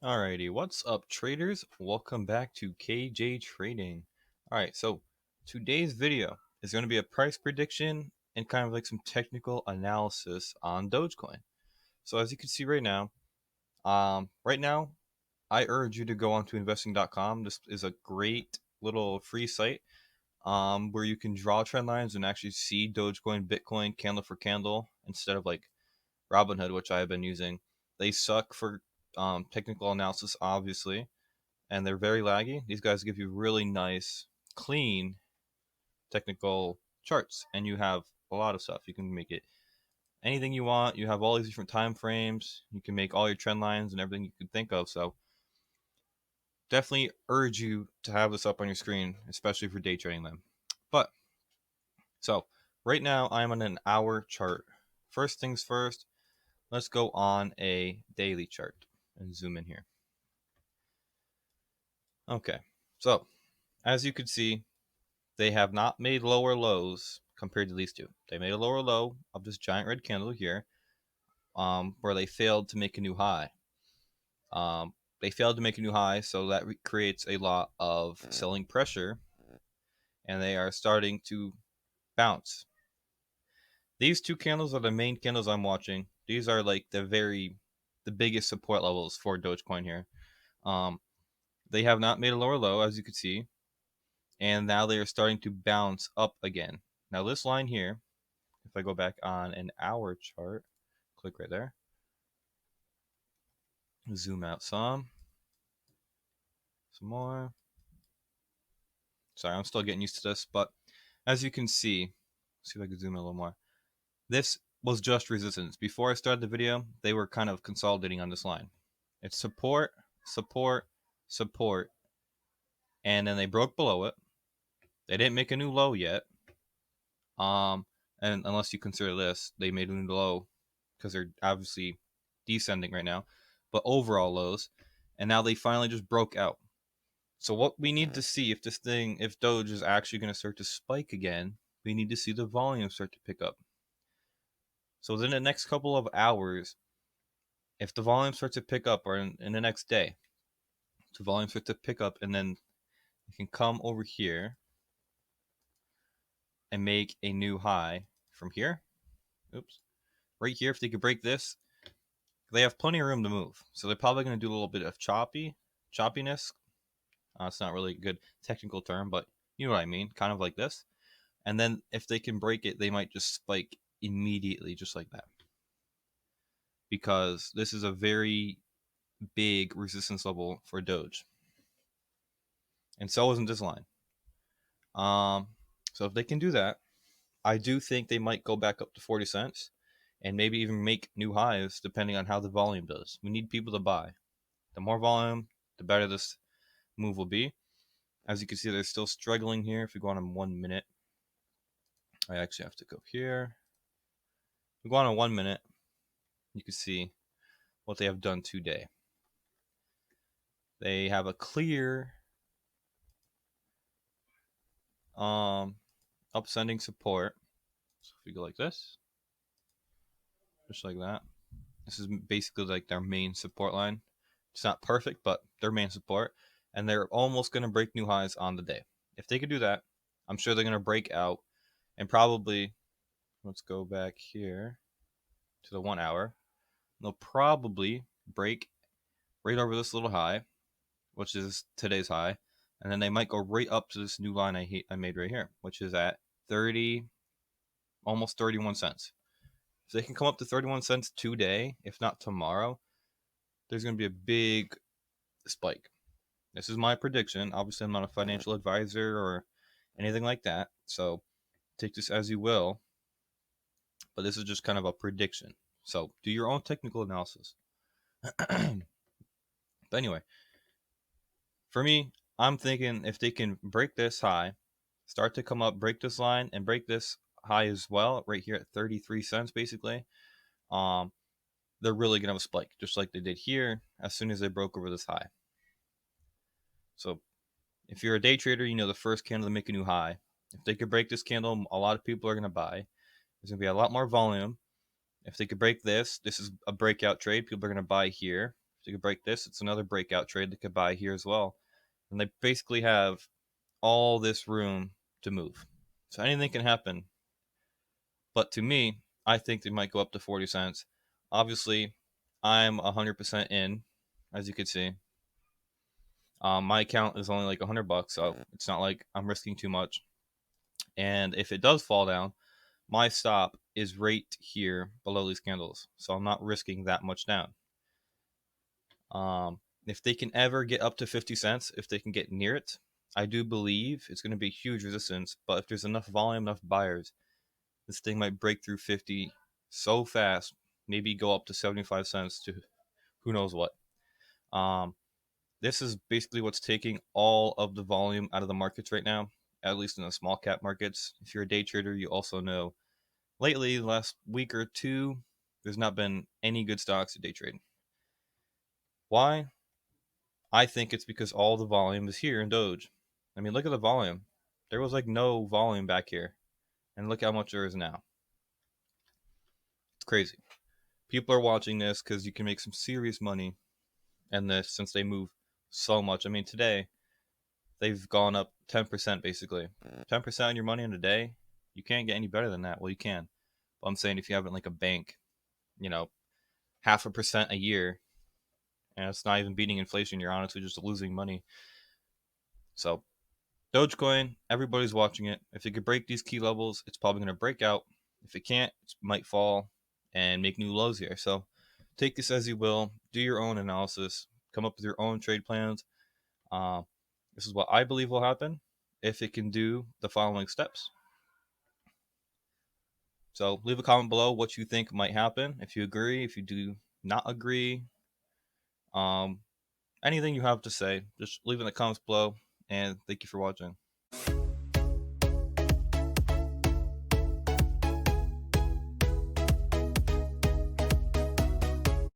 Alrighty, what's up, traders? Welcome back to KJ Trading. Alright, so today's video is going to be a price prediction and kind of like some technical analysis on Dogecoin. So as you can see right now, I urge you to go onto investing.com. This is a great little free site where you can draw trend lines and actually see Dogecoin, Bitcoin, candle for candle instead of like Robinhood, which I have been using. They suck for technical analysis, obviously, and they're very laggy. These guys give you really nice, clean technical charts, and you have a lot of stuff. You can make it anything you want. You have all these different time frames. You can make all your trend lines and everything you can think of. So definitely urge you to have this up on your screen, especially for day trading them. But so right now I'm on an hour chart. First things first, let's go on a daily chart and zoom in here. Okay, so as you can see, they have not made lower lows compared to these two. They made a lower low of this giant red candle here, where they failed to make a new high. They failed to make a new high, so that creates a lot of selling pressure, and they are starting to bounce. These two candles are the main candles I'm watching. These are like the biggest support levels for Dogecoin here. Um, they have not made a lower low, as you can see, and now they are starting to bounce up again. Now this line here, if I go back on an hour chart, click right there, zoom out some more. Sorry, I'm still getting used to this, but as you can see if I can zoom in a little more. This was just resistance. Before I started the video, they were kind of consolidating on this line. It's support, support, support, and then they broke below it. They didn't make a new low yet. And unless you consider this, they made a new low because they're obviously descending right now, but overall lows. And now they finally just broke out. So what we need to see if Doge is actually going to start to spike again, we need to see the volume start to pick up. So within the next couple of hours, if the volume starts to pick up, or in the next day, the volume starts to pick up, and then you can come over here and make a new high from here. Oops. Right here, if they could break this, they have plenty of room to move. So they're probably going to do a little bit of choppiness. It's not really a good technical term, but you know what I mean. Kind of like this. And then if they can break it, they might just spike immediately, just like that. Because this is a very big resistance level for Doge. And so isn't this line. So if they can do that, I do think they might go back up to 40 cents and maybe even make new highs depending on how the volume does. We need people to buy. The more volume, the better this move will be. As you can see, they're still struggling here. If we go on in 1 minute, I actually have to go here. If we go on in 1 minute, you can see what they have done today. They have a clear upsending support. So if we go like this, just like that, this is basically like their main support line. It's not perfect, but their main support, and they're almost going to break new highs on the day. If they could do that, I'm sure they're going to break out and probably, let's go back here to the 1 hour. They'll probably break right over this little high, which is today's high, and then they might go right up to this new line I made right here, which is at 30, almost 31 cents. If they can come up to 31 cents today, if not tomorrow, there's going to be a big spike. This is my prediction. Obviously, I'm not a financial advisor or anything like that, so take this as you will. But this is just kind of a prediction. So do your own technical analysis. But anyway, for me, I'm thinking if they can break this high, start to come up, break this line, and break this high as well, right here at 33 cents, basically, um, they're really gonna have a spike, just like they did here, as soon as they broke over this high. So if you're a day trader, you know the first candle to make a new high. If they could break this candle, a lot of people are gonna buy. There's gonna be a lot more volume. If they could break this, this is a breakout trade. People are gonna buy here. So you could break this. It's another breakout trade that could buy here as well. And they basically have all this room to move. So anything can happen. But to me, I think they might go up to 40 cents. Obviously, I'm 100% in, as you can see. My account is only like $100, so it's not like I'm risking too much. And if it does fall down, my stop is right here below these candles, so I'm not risking that much down. If they can ever get up to 50 cents, if they can get near it, I do believe it's going to be huge resistance. But if there's enough volume, enough buyers, this thing might break through 50 so fast, maybe go up to 75 cents to who knows what. Um, this is basically what's taking all of the volume out of the markets right now, at least in the small cap markets. If you're a day trader, you also know lately, the last week or two, there's not been any good stocks to day trade. Why? I think it's because all the volume is here in Doge. I mean, look at the volume. There was like no volume back here. And look how much there is now. It's crazy. People are watching this because you can make some serious money in this since they move so much. I mean, today, they've gone up 10% basically. 10% on your money in a day, you can't get any better than that. Well, you can. But I'm saying if you have it in like a bank, you know, 0.5% a year, and it's not even beating inflation, you're honestly just losing money. So Dogecoin, everybody's watching it. If it could break these key levels, it's probably going to break out. If it can't, it might fall and make new lows here. So take this as you will. Do your own analysis. Come up with your own trade plans. Uh, this is what I believe will happen if it can do the following steps. So leave a comment below what you think might happen. If you agree, if you do not agree, anything you have to say, just leave it in the comments below. And thank you for watching.